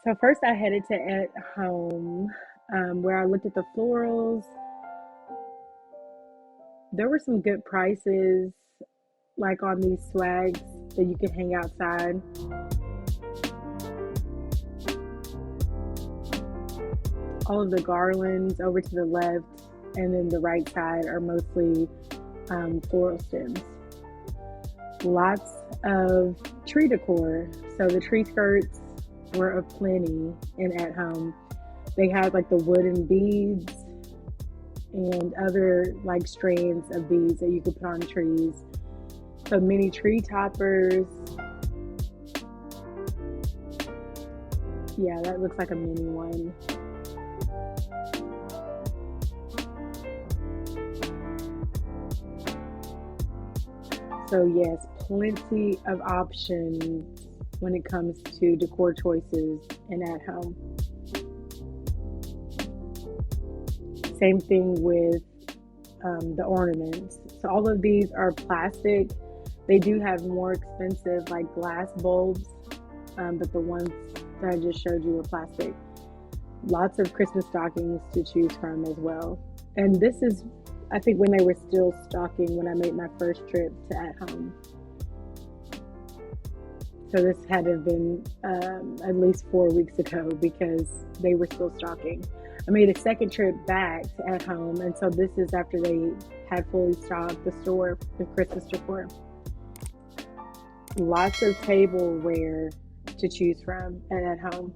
So first I headed to At Home, where I looked at the florals. There were some good prices, like on these swags that you could hang outside. All of the garlands over to the left and then the right side are mostly floral stems. Lots of tree decor. So the tree skirts were of plenty in At Home. They had like the wooden beads and other like strands of beads that you could put on trees. So mini tree toppers. Yeah, that looks like a mini one. So yes, plenty of options when it comes to decor choices and At Home. Same thing with the ornaments. So all of these are plastic. They do have more expensive like glass bulbs, but the ones that I just showed you were plastic. Lots of Christmas stockings to choose from as well. And this is, I think, when they were still stocking when I made my first trip to At Home. So this had to have been at least 4 weeks ago because they were still stocking. I made a second trip back to At Home, and so this is after they had fully stocked the store with Christmas decor. Lots of tableware to choose from at Home.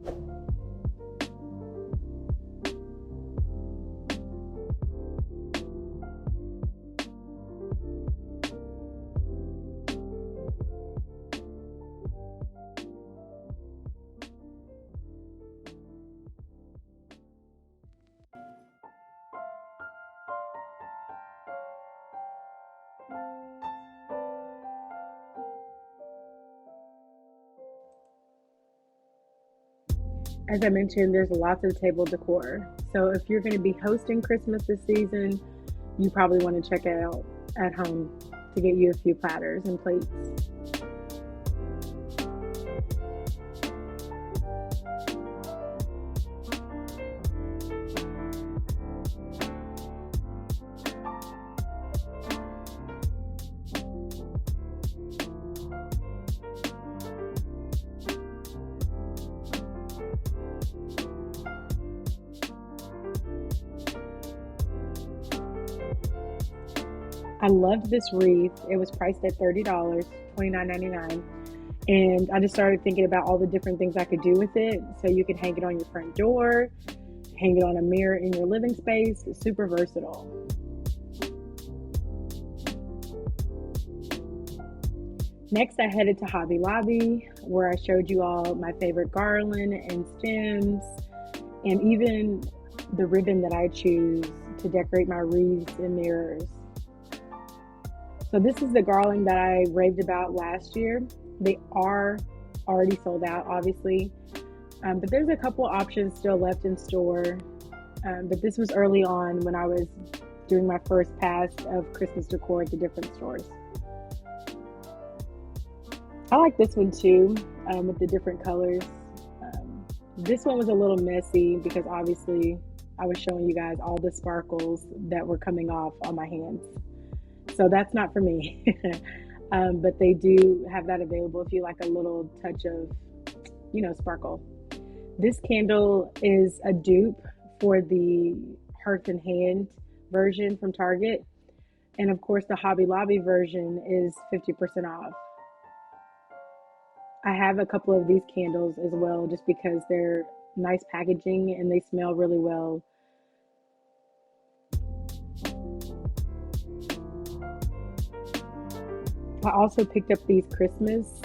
As I mentioned, there's lots of table decor. So if you're going to be hosting Christmas this season, you probably want to check it out At Home to get you a few platters and plates. I loved this wreath. It was priced at $30, $29.99. And I just started thinking about all the different things I could do with it. So you could hang it on your front door, hang it on a mirror in your living space. It's super versatile. Next, I headed to Hobby Lobby, where I showed you all my favorite garland and stems, and even the ribbon that I choose to decorate my wreaths and mirrors. So this is the garland that I raved about last year. They are already sold out, obviously, but there's a couple options still left in store. But this was early on when I was doing my first pass of Christmas decor at the different stores. I like this one too, with the different colors. This one was a little messy because obviously I was showing you guys all the sparkles that were coming off on my hands. So that's not for me. But they do have that available if you like a little touch of, sparkle. This candle is a dupe for the Hearth and Hand version from Target. And of course, the Hobby Lobby version is 50% off. I have a couple of these candles as well, just because they're nice packaging and they smell really well. I also picked up these Christmas,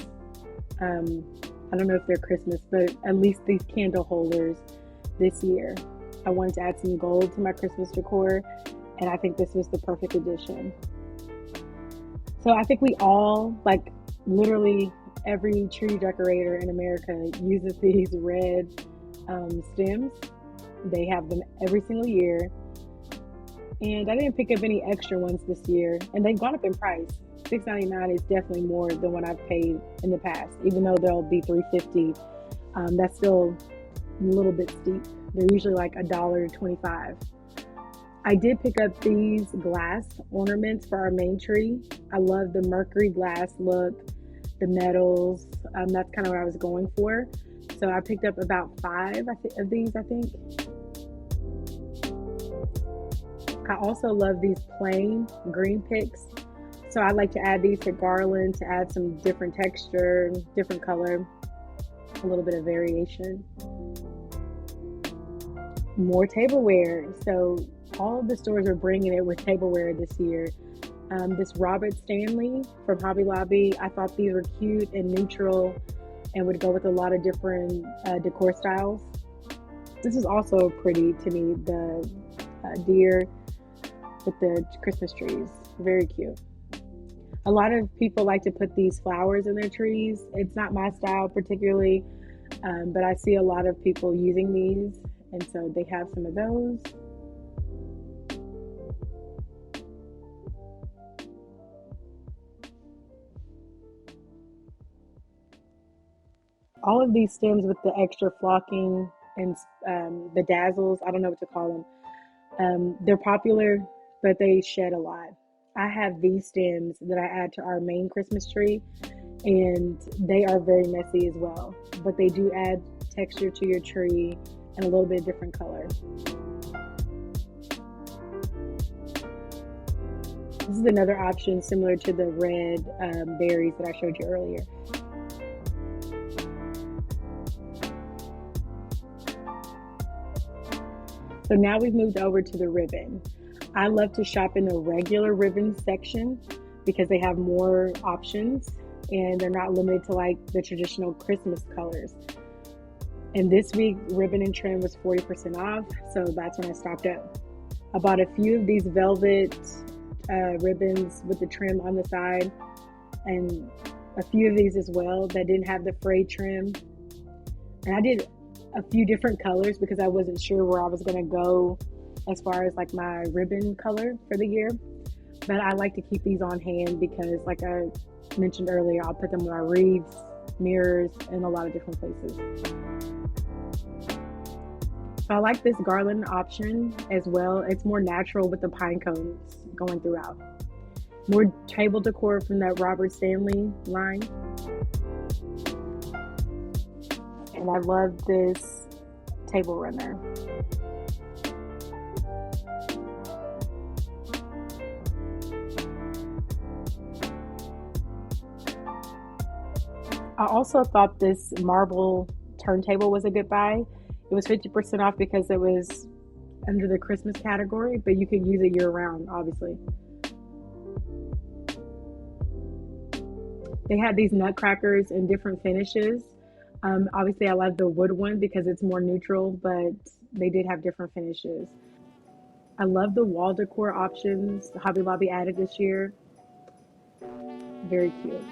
I don't know if they're Christmas, but at least these candle holders this year. I wanted to add some gold to my Christmas decor, and I think this was the perfect addition. So I think we all, like literally every tree decorator in America uses these red stems. They have them every single year. And I didn't pick up any extra ones this year, and they've gone up in price. $6.99 is definitely more than what I've paid in the past, even though they'll be $3.50. That's still a little bit steep. They're usually like $1.25. I did pick up these glass ornaments for our main tree. I love the mercury glass look, the metals. That's kind of what I was going for. So I picked up about five of these, I think. I also love these plain green picks. So I like to add these to garland to add some different texture, different color, a little bit of variation. More tableware. So all of the stores are bringing it with tableware this year. This Robert Stanley from Hobby Lobby, I thought these were cute and neutral and would go with a lot of different decor styles. This is also pretty to me, the deer with the Christmas trees. Very cute. A lot of people like to put these flowers in their trees. It's not my style particularly, but I see a lot of people using these, and so they have some of those. All of these stems with the extra flocking and the dazzles, I don't know what to call them. They're popular, but they shed a lot. I have these stems that I add to our main Christmas tree, and they are very messy as well, but they do add texture to your tree and a little bit different color. This is another option similar to the red berries that I showed you earlier. So now we've moved over to the ribbon. I love to shop in the regular ribbon section because they have more options and they're not limited to like the traditional Christmas colors. And this week, ribbon and trim was 40% off, so that's when I stocked up. I bought a few of these velvet ribbons with the trim on the side, and a few of these as well that didn't have the frayed trim. And I did a few different colors because I wasn't sure where I was going to go as far as like my ribbon color for the year. But I like to keep these on hand because, like I mentioned earlier, I'll put them on my wreaths, mirrors, and a lot of different places. So I like this garland option as well. It's more natural with the pine cones going throughout. More table decor from that Robert Stanley line. And I love this table runner. I also thought this marble turntable was a good buy. It was 50% off because it was under the Christmas category, but you could use it year round, obviously. They had these nutcrackers in different finishes. Obviously, I love the wood one because it's more neutral, but they did have different finishes. I love the wall decor options Hobby Lobby added this year. Very cute.